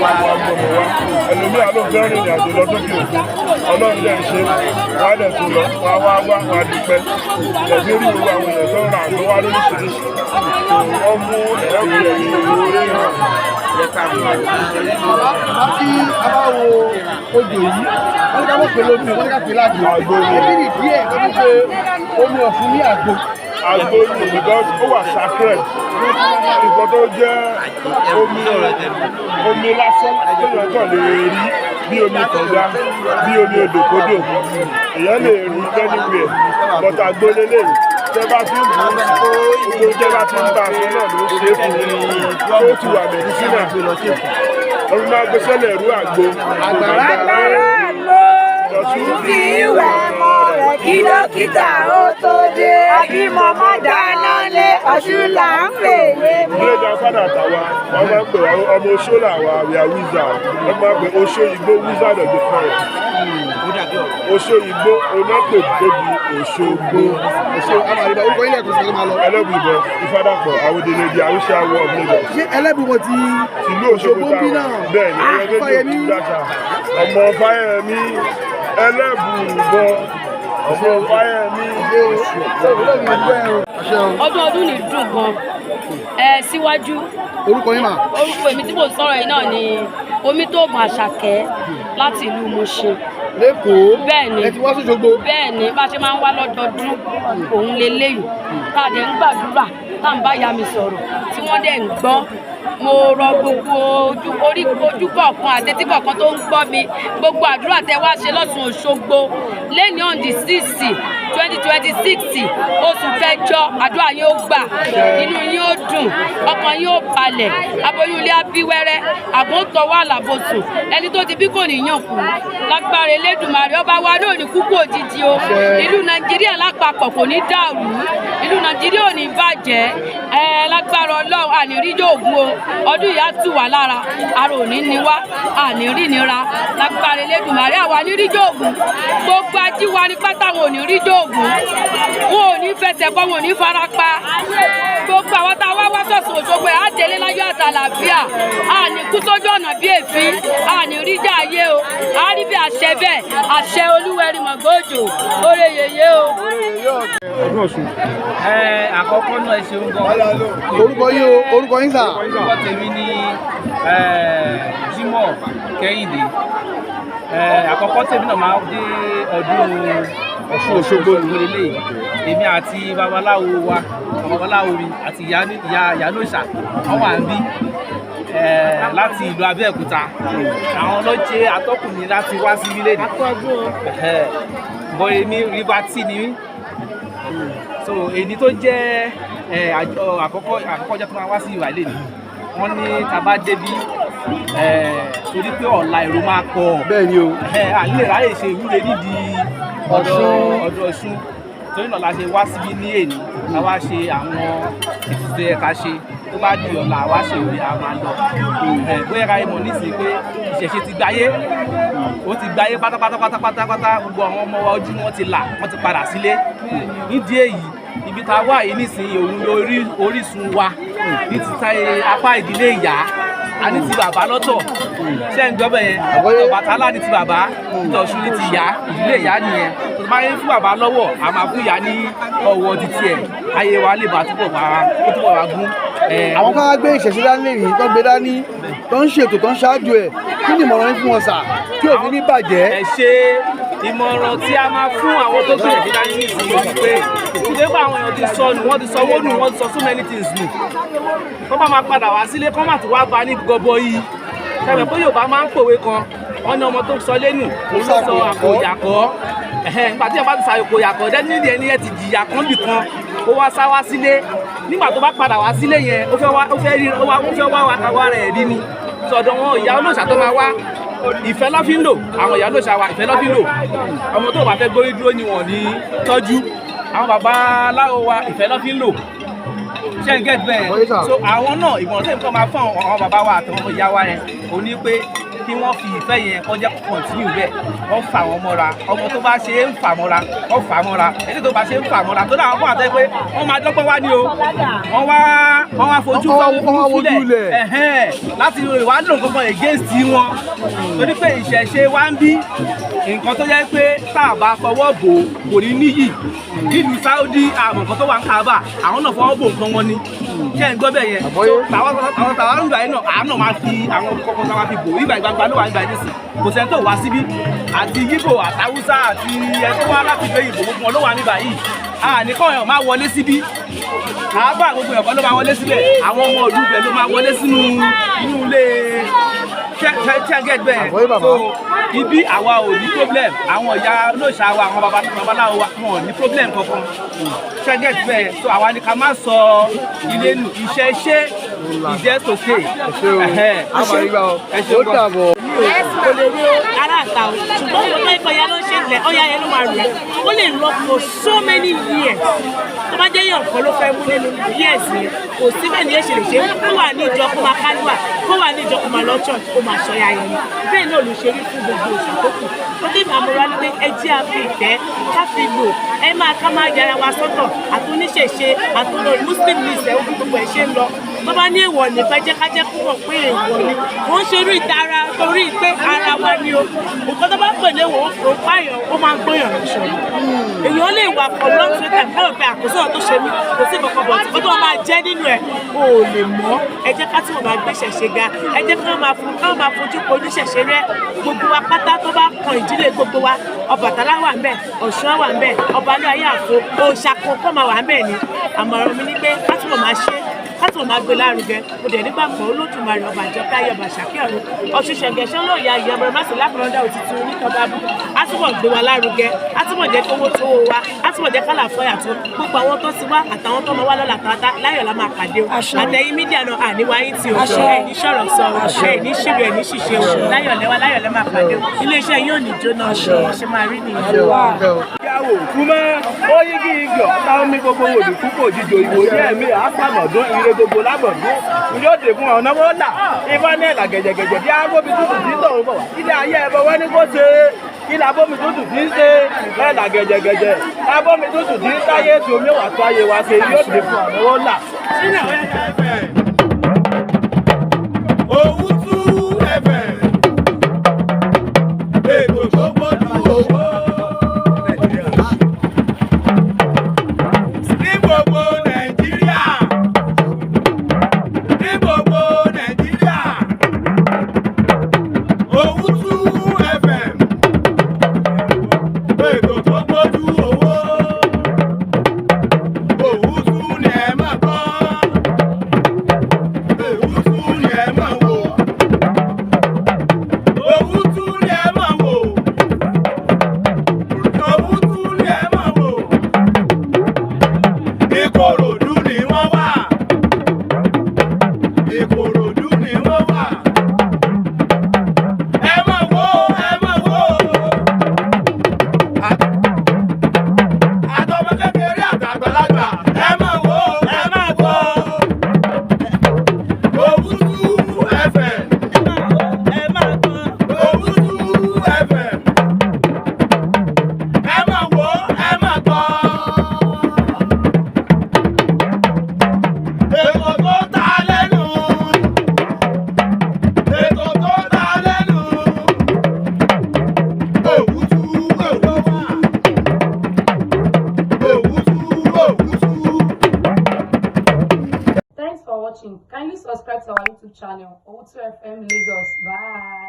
láti wá gbọmọ wá ẹlòmíà ló fẹ́ rìnrìn àjò lọ sókè òkun ọlọ́run dẹ̀ ń ṣe wá dẹ̀ tún lọ wá dúpẹ́ ẹ̀bí rí irú àwọn èèyàn tó ń ra àgbọ̀ wá lóríṣiríṣi wọ́n mú ẹ̀rọ ìwé náà. Àti abáwo odò yìí, wọ́n ní ká mọ̀ pé lómi, wọ́n ní ká pè lágbo. Ẹbí ni díẹ̀ tó ti ṣe omi ọ̀fun ní àgbo. Àgbo ni because ó wà sacred. Nǹkan tó jẹ́ omi lásán tó yẹ kàn lè rí bí omi kànga, bí omi odòkodò. Èèyàn lè rí anywhere, but àgbo lélẹ̀ tẹ́ bá ti ń bù ú tẹ́ bá ti ń bá aṣọ náà ló ṣe é fún un ó ti wà mẹ́dísínà. Omi máa gbé sẹ́lẹ̀ rú àgbo. Agbára ló fi wẹ̀ mọ́ rẹ̀ kí dókítà ó tó dé. Àbímọ mọ́ dáná lé ọ̀ṣun là ń pèlè mọ́. Ilé ìjà fádà tàwa, wọ́n máa ń pè ọmọ oṣó làwa we are wizard. Wọ́n máa ń pè oṣó igbó wizard of the forest. Oṣó igbó onápè débi Òṣogbo. Ṣé àmàlìbà orúkọ ilé ẹ̀kọ́ sọ̀rọ̀ máa lọ? Ẹlẹ́bùíbọn Ifádàpọ̀ Àwòdélé di Àwùṣà wọ of Lagos. Ṣé ẹlẹ́bùíbọn ti ìlú Òṣogbo táwọn? Bẹ́ẹ̀ni, Fáyẹmí. Ọmọ Fáyẹmí Ẹlẹ́bùíbọn ọmọ Fáyẹmí. Ọdún ní dùn gan. Síwájú. Orúkọ yín mà? Orúkọ èmi tí mo sọ̀rọ̀ yìí náà ni Omitogun Àṣàkẹ́ láti ìlú Mùṣin. Lẹ́kọ̀ọ́. Bẹ́ẹ̀ni. Ẹ ti wá s'Òṣogbo. Bẹ́ẹ̀ni, bá ṣe máa ń wá lọ́dọọdún òun leléyìí. Tá a dẹ̀ ń gbàdúrà, tá à ń bá ìyá mi sọ̀rọ̀, tí wọ́n dẹ̀ ń gbọ́. Mo rọ gbogbo ojú kọ̀ọ̀kan àti etí kọ̀ọ̀kan tó ń gbọ́ mi. Gbogbo àdúrà tẹ wá ṣe lọ́sùn Òṣogbo lẹ́ni on the 6th 2026 oṣù kẹjọ àdúrà yín ó gbà, inú yín ó dùn, ọkàn yín ó balẹ̀, aboyún ilé abíwẹ́rẹ́, àbò ń tọwọ́ àlàbòsùn, ẹni tó ti bí kò ní yàn kú. Lágbára Elédùmarè ọba wa náà ní kúkú òjijì o. Ìlú Nàìjíríà lápapọ̀ kò ní dàrú, ìlú Nàìjíríà ò ní bàjẹ́. Lágbára Ọlọ́run àníríjọ́ ògùn o, ọdún yìí á tù wá lára, ara ò ní ní wá, ànírí nira. Lágbára Elédùmarè àwa níríjọ́ ògùn, gbogbo ajíwa ní pátá wọn ò ní ríjọ́ ògùn, wọn ò ní fẹsẹ̀ kọ́, wọn ò ní fara pa. Gbogbo àwọn tá a wá sọ̀sọ̀ Òṣogbo ẹ̀ á délé láyọ̀ àtàlàfíà, àní kú sójú ọ̀nà bí èéfín, àní ríjà ayé o, á rí bí àṣẹ bẹ́ẹ̀, àṣẹ Olúwẹ̀rí Mọ̀gbọ́jò, oore yèyé o. Àkọ́kọ́ náà ẹ ṣeun gan. Orúkọ yín o, orúkọ yín sà? Orúkọ tèmi ni Jímọ̀ Kẹ́hìndé. Àkọ́kọ́ tèmi náà máa dé ọdún Ọ̀ṣun Òṣogbo ìwúrẹ́lẹ̀. Èmi àti babaláwo wa, babaláwo mi àti ìyá lóṣà, wọ́n wà ń bí láti ìlú Abẹ́òkúta. Àwọn ọlọ́jẹ́ atọ́kùnrin láti wá sí ilé ní. Bọ̀ èmi rìbátì ni mí. So èyí tó jẹ́ àkọ́kọ́ jẹ́ tó máa wá sí ìwà ilé ni. Wọ́n ní tá bá débí torí pé ọ̀la èrò máa pọ̀. Bẹ́ẹ̀ni o. Àlè ráyè ṣe ìwúre nídìí ọdún Ọ̀ṣun. Torí náà la ṣe wá síbí ní èní, ká wá ṣe àwọn ètùtù ẹ̀ka ṣe. Tó bá di ọ̀la àwa ṣe ìwé a máa lọ. Bóyá ká yẹ mọ̀ nísìnyí pé ìṣẹ̀ṣe ti gbáyé. Ó ti gbáyé pátápátá, gbogbo àwọn ọmọ wa ojú wọn ti là, wọ́n ti padà sílé. Nídìí èyí, ibi tá a wà yìí nísìnyí òun lórí orísun wa ní títa apá ìdílé ìyá. A ní ti bàbá lọ́tọ̀, ṣé ń gbọ́ bẹ́ẹ̀ yẹn? Ọbàtálá ní ti bàbá, Ọ̀ṣun ní ti ìyá, ìdílé ìyá nìyẹn. Tó bá yẹ fún bàbá lọ́wọ́, a máa fún ìyá ní ọwọ́ títí ẹ̀. Ayé wa lè bá túbọ̀ wá gún. Àwọn kan wá gbé ìṣẹ̀ṣe dání lèyìn tó gbé dání tó ń ṣètò tó ń ṣáájú ẹ̀, kí ni ìmọ̀ràn yín fún wọn sà tí òfin ní bàjẹ́? Ẹ ṣe ìmọ̀ràn tí a máa fún àwọn tó gbé ìṣẹ̀ṣe dání ní ìsìn yìí pé ìdílé pa àwọn èèyàn ti sọ nù, wọ́n ti sọ owó nù, wọ́n ti sọ so many things nù. Kọ́ bá máa padà wá sílé, kọ́ máa tún wá bá ní gọbọ yìí. Ṣẹ̀bẹ̀ pé Yorùbá máa ń pòwe kan, wọ́n ní ọmọ tó sọ lẹ́nu, òun ló sọ àkòyàkọ́. Nígbà tí ẹ bá ti ṣàkòyàkọ́ dẹ́ni ẹni ẹ ti jìyà kan bì kan, ó wá sá wá sílé. Nígbà tó bá padà wá sílé yẹn, ó fẹ́ wá àwa rẹ̀ rí ni. Sọ̀dọ̀ wọn ìyá olóòṣà tó máa wá, ìfẹ́ lọ́ fi ń lò, àwọn ìyá olóòṣà wa ìfẹ́ lọ́ fi ń lò. Ọmọ tó bá fẹ́ gbórí dúró ni wọ́n ní tọ́jú. Àwọn babaláwo wa ìfẹ́ lọ́ fi ń lò. Ṣé ń gẹ́t bẹ́ẹ̀? So àwọn náà ìmọ̀ràn tẹ́lẹ̀ kọ́ máa fún àwọn bàbá wa àtàwọn ìyá wa yẹn, ó ní pé kí wọ́n fi ìfẹ́ yẹn kọjá continue bẹ́ẹ̀ wọ́n fà wọ́n mọ́ra ọmọ tó bá ṣe é ń fà mọ́ra wọ́n fà mọ́ra èyí tó bá ṣe ń fà mọ́ra tó dáa wọ́n kọ́ àtẹ́ pé wọ́n máa dọ́gbọ́n wá ní o wọ́n wá fojú sílẹ̀ láti wá lò kankan against wọn torí pé ìṣẹ̀ṣe wa ń bí nǹkan tó yẹ pé tá a bá fọwọ́ bò kò ní níyì nílùú Saudi àmọ̀ nǹkan tó wà ń Kaaba àwọn náà fọwọ́ bò nǹkan wọn ni ṣé ń gbọ́ bẹ́ẹ̀ yẹn àwọn tàwa ń gbà yín náà àánú máa fi àwọn kọ̀ọ̀kan tá a máa fi bò ìgbà ìgbàgbà ló wà nígbà yín sí kò sẹ́ni tó wá síbí àti Yíbò àtàwùsá àti ẹ tó wá láti gbé ìbò gbogbo ló wà nígbà yìí nìkan èèyàn máa wọlé síbí Kaaba gbogbo èèyàn ló máa wọlé síbẹ̀ àwọn ọmọ ìlú bẹ̀ ló máa wọlé sínú inú ilé ṣẹ́gẹ̀t bẹ́ẹ̀ so ibi àwa ò ní problem àwọn ìyá olóòṣà wa àwọn babaláwo wa wọn ò ní problem kankan ṣẹ́gẹ̀t bẹ́ẹ̀ so àwa ni ká má sọ ilé nù iṣẹ́ ṣe ìjẹ́ tòkè kò lè rí ara àta o ṣùgbọ́n mo fẹ́ ìkọyà ló ń ṣe ilẹ̀ ọ̀yà yẹn ló máa rẹ̀ ó lè lọ for so many years tó bá jẹ́ yàn kan ló fẹ́ mú nínú years yẹn kò síbẹ̀ ní èṣèlè ṣe kó wà ní ìjọ kó máa kálíwà kó wà ní ìjọ kó máa lọ church kó máa ṣọyà yẹn ni bẹ́ẹ̀ náà ló ṣe rí fún gbogbo òṣà tó kù ó dé ìmọ̀ràn ní pé ẹ jẹ́ àfi ìfẹ́ ká fi lò ẹ máa ká máa yára wa sọ́tọ̀ àtúnṣeṣe àtúnṣe muslim ní ìṣẹ́ òbí gbogbo ẹ̀ ṣe ń lọ tó bá ní èèwọ̀ ní fẹ́ jẹ́ ká jẹ́ kó mọ̀ pé èèwọ̀ ni wọ́n ń ṣerú ìtara torí pé ara wa ni o nǹkan tó bá pè léwọ̀ ó pààyàn ó máa ń gbóyàn lọ́sọ̀ èèyàn lè wà pọ̀ lọ́sọ̀ tẹ̀ fẹ́ òpin àkóso tó ṣe mí kò sí ìkọ̀kọ̀ bọ̀ tí wọ́n máa jẹ́ nínú ẹ̀ o ò lè mọ̀ ẹ jẹ́ ká tí wọ́n máa gbé ṣẹ̀ṣẹ̀ ga ẹ jẹ́ ká máa fojú kojú ṣẹ̀ṣẹ̀ rẹ gbogbo wa pátá tó bá kan ìdílé gbogbo wa Ọbàtálá wà ń bẹ̀ Ọ̀ṣun wà ń bẹ̀ Ọbalú ayé àfo òòṣà kan máa wà ń bẹ̀ ni àmọ̀ràn mi ní pé ká tí wọ́n máa ṣe láti wọn máa gbé lárugẹ mo dẹ̀ nígbàgbọ́ Olódùmarè ọba àjọká ayọ̀bà ṣàkíyọ̀rọ̀ Ọ̀ṣun ṣẹ̀gẹ̀ṣẹ̀ ló ya ìyàmọ̀ràn má sì lápẹ̀rọ̀dá òtítù onítọ̀ba bú á túbọ̀ gbé wa lárugẹ á túbọ̀ jẹ́ kówó tó wó wa á túbọ̀ jẹ́ kálà fọ́yà tó gbogbo àwọn tó ti wá àtàwọn tó máa wá lọ́la tààtà láyọ̀ la máa pàdé o àtẹ̀yìn mídíà náà àníwá yín ti o ẹ̀ ní sọ̀rọ̀ sọ ẹ̀ ní ṣíbi ẹ̀ ní ṣìṣe o láyọ̀ lẹ́ máa pàdé o iléeṣẹ́ yóò ní jóná ṣe máa rí nìyẹn. ìyàwó kúmẹ́ ó yí kí igi ọ̀tá omi gbogbo òdì púpọ̀ jíjò ìwòye ẹ̀mí àpàmọ̀dún ire gbogbo lábọ̀dún yóò dé fún ọ̀nà wọ́n là ifá ní ẹ̀là gẹ̀jẹ̀gẹ̀jẹ̀ bí agbóbi tútù tí tòun bọ̀ wá ilé ayé ẹ̀bọ̀ wọ́n ní kó ṣe kí labómi tútù tí ń ṣe ẹ̀là gẹ̀jẹ̀gẹ̀jẹ̀ abómi tútù tí ń táyé tí omi wà tó ayé wa ṣe yóò dé fún ọ̀nà wọ́n là. Owutu FM ètò tó gbójú owó ní gbogbo Nàìjíríà ní gbogbo Nàìjíríà Owutu FM ètò tó gbójú owó Owutu ni ẹ máa gbọ́ Owutu ni ẹ máa wò Owutu ni ẹ máa wò Owutu ni ẹ máa wò Ìkòròdú ni wọ́n wà Ìkòròdú ni wọ́n wà ẹ máa wò àtọmọ kékeré àtàgbàlagbà ẹ máa wò Owutu FM Owutu FM ẹ máa wò ètò tó ta lẹ́nu Owutu Thanks for watching. Kindly subscribe to our YouTube channel, Owutu FM Lagos. Bye.